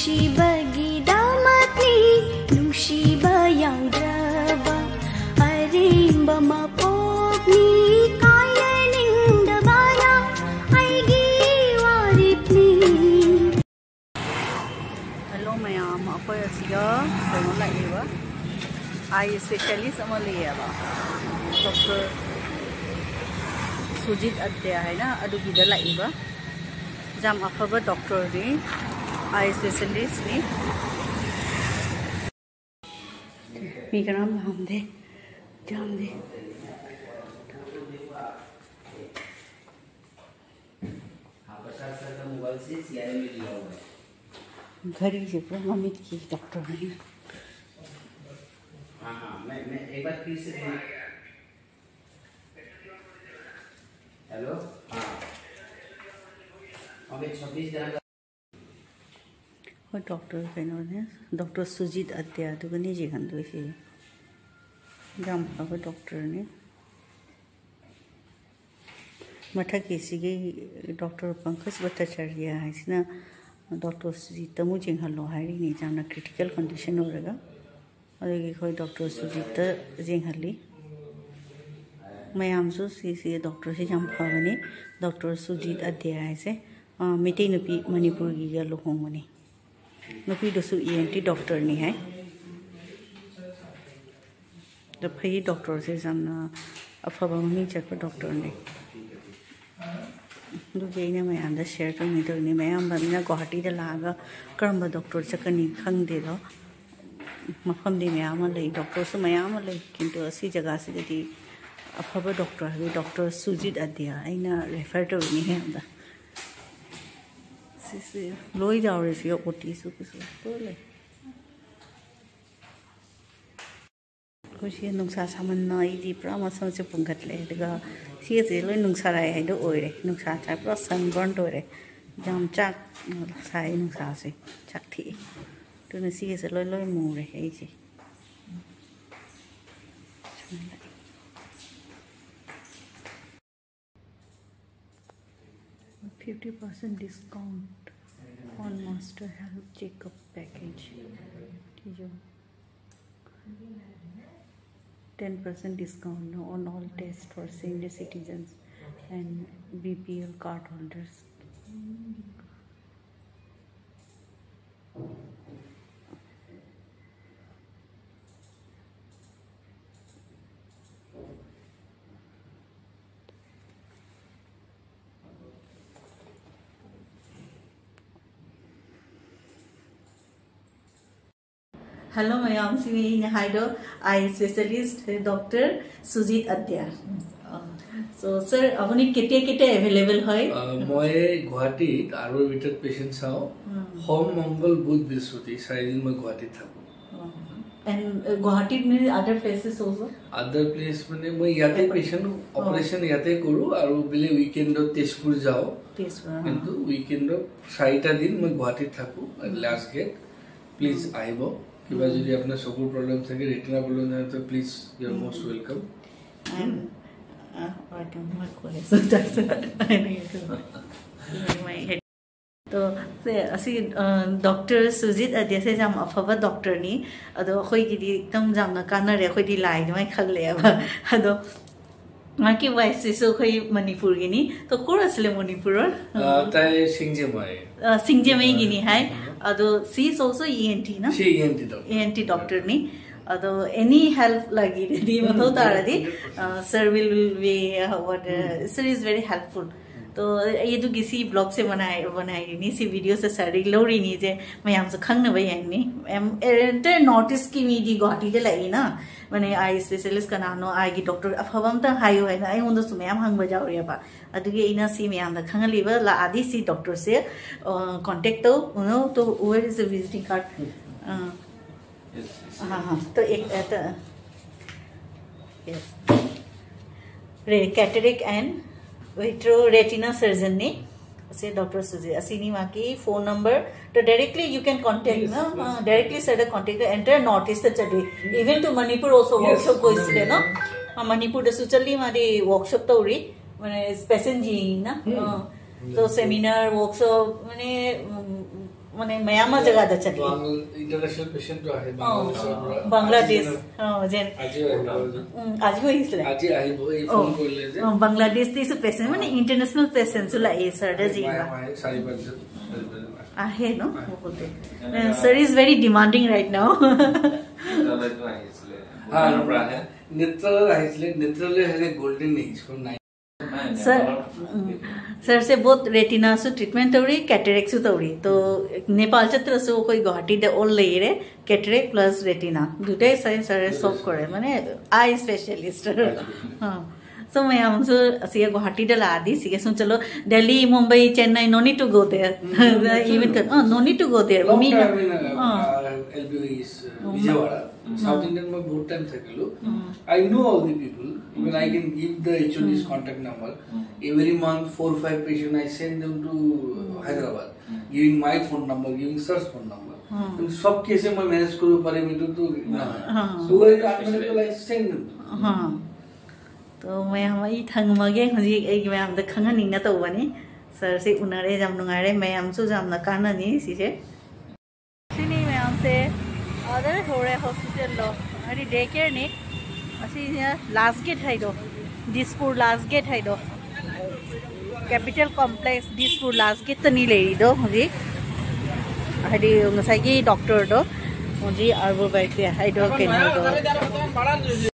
ꯅꯨꯡꯁꯤꯕꯒꯤꯗꯃꯛꯅꯤ ꯅꯨꯡꯁꯤꯕ ꯌꯥꯎꯗ꯭ꯔꯕ ꯑꯔꯦꯝꯕ ꯃꯄꯣꯛꯅꯤ ꯀꯥꯏꯅꯅꯤꯡꯗꯕꯅ ꯑꯩꯒꯤ ꯋꯥꯔꯦꯞꯅꯤ. Hello mayam, akoy asiga kono laiba eye specialist ama liyaba Dr. Sujit Adya hai na adugi da laiba jam afaba doctor ni eye specialist ni mi karam hamde jam de mobile से CI में लिया हुआ है. घड़ी से प्रभावित की doctor ने. हाँ मैं एक बार फिर से हेलो हाँ अभी 26 दिन और डॉक्टर कहना है डॉक्टर सुजीत अत्या तो कहीं जी खंडो से जाम अब डॉक्टर ने मठा केसी के डॉक्टर पंकज भट्टाचार्य है इसना डॉक्टर सुजीत मुझे हल्लो है नहीं जाना क्रिटिकल कंडीशन हो रहेगा और ये कोई डॉक्टर सुजीत जिंगली मैं आमसो सी डॉक्टर से जाम फावने डॉक्टर सुजीत अध्याय है से मिटे नुपी मणिपुर की गलो होंगने नुपी दोसु ENT डॉक्टर नहीं है तो फिर डॉक्टर से जाना अफवाह नहीं चल पर डॉक्टर ने दुगेने मैं आंदा शेयर करने तो नहीं मैं आम बंदा गुवाहाटी दा लागा कर्म डॉक्टर चकनी खंगदे दो मफम दी मैं आम ले डॉक्टर से मैं आम ले किंतु ऐसी जगह से यदि अफवा डॉक्टर है डॉक्टर सुजीत अध्या आइना रेफर तो नहीं है आंदा से लोई जाओ रे सी ओटी सु कुछ तो ले कुछ ये नुक्सा सामान ना इदी प्रामा समझ पंगत ले लगा सीजे लोई नुक्सा राय है दो ओरे नुक्सा चाय पूरा सनबर्न तो रे जाम चाक साय नुक्सा से चाक थी तो न सीजे लोई लोई मुँह रे है जी 50% discount on Master Health Checkup package. 10% discount on all tests for senior citizens and BPL card holders. Hello, I am eye specialist Dr. Sujit Adya. So, sir, आपने कितने available है? मैं गुवाहाटी आरो विटर पेशेंट साओ होम मंगल बुध बृहस्पति 4 दिन में गुवाहाटी था. And Guwahati में other places also? Other place में मैं याते पेशेंट ऑपरेशन याते करूँ आरो बिले वीकेंड रो तेजपुर जाओ. किंतु वीकेंड रो 4 दिन मैं गुवाहाटी था को लास्ट गेट प्लीज आइबो. किबा जदि अपना सकुर प्रॉब्लम থাকে रेटिना प्रॉब्लम है तो please you are most welcome. तो से असी डॉक्टर सुजीत अध्या से जाम अफवा डॉक्टर नी अदो खोई गिदी एकदम जामना कानरे खोई दी लाई मै खल्ले अब अदो माकी वाइस सो खोई मणिपुर गिनी तो कोरसले मणिपुर ताय सिंगजेमै गिनी है अदो सी इज आल्सो ENT ना सी ENT डॉक्टर नी अदो एनी हेल्प लगी दी मथो तारदी sir will be what sir is very helpful. तो ये तो किसी ब्लॉग से बनाई नहीं सी वीडियो से सारी लोरी नहीं जे मैं हमसे खंग भाई नहीं एंटर नोटिस की मीडी गुवाहाटी के लगी ना मैंने आई स्पेशलिस्ट का नानो आएगी डॉक्टर अफवाम तक हाई है ना उन दोस्तों मैं हम बजाओ रे बा अदुगे इना सी मैं हम खंग लीबा ला आदि सी डॉक्टर से कांटेक्ट तो उनो तो where is the visiting card. हाँ तो एक yes cataract and retina surgeon ने से डॉक्टर सुजीत असीनी माँ की फोन नंबर तो डायरेक्टली यू कैन कॉन्टेक्ट ना directly sir contact entire North East चले even to Manipur also workshop को इसलिए ना मणिपुर चली मारी वर्कशॉप तो उड़ी मैंने स्पेशल जी ना तो सेमिनार वर्कशॉप मैंने माने मयामा जगह दा चली इंटरनेशनल पेशेंट तो आहे बांग्लादेश जेन आज हो इसले आज आइबो ए फोन करले जे बांग्लादेश ते सु पेशेंट माने इंटरनेशनल पेशेंट सुला ए सर दा जी आहे नो बोलते sir is very demanding right now नेत्रल आइसले नेत्रले हेले गोल्डन एज फ्रॉम 9 सर से बहुत रेटिना सु ट्रीटमेंट तौरी कैटरेक्ट सु तौरी तो नेपाल चत्र सु कोई गुवाहाटी दे ऑल लेरे कैटरेक्ट प्लस रेटिना दुटे सर सॉल्व करे माने आई स्पेशलिस्ट हां सो मैं हमसो सिया गुवाहाटी दे लादी सिया सु चलो Delhi Mumbai Chennai no need to go there even no need to go there me LV is Vijayawada South Indian में बहुत टाइम थकेलो I know all the people even I can give the HOD's contact number every month 4 or 5 patients I send them to Hyderabad giving my phone number giving sir's phone number सब कैसे मैं manage करूं parameter तो ना सो I send them हां तो मैं हम ई थंगमगे हजी ए मैम द खंगा निंगना तो बनी सर से उनारे जाम नुंगारे मैम सु जाम ना कानानी सिसे सिनी मैम से अदर होरे हॉस्पिटल लो अरे डे केयर नि असी लास्ट गेट हाइदो दिसपुर लास्ट गेट हाइदो capital complex Dispur last gate तनी लेदो हजी हडी ngसाइगी डॉक्टर दो हजी आरबो बाइक हाइदो केनो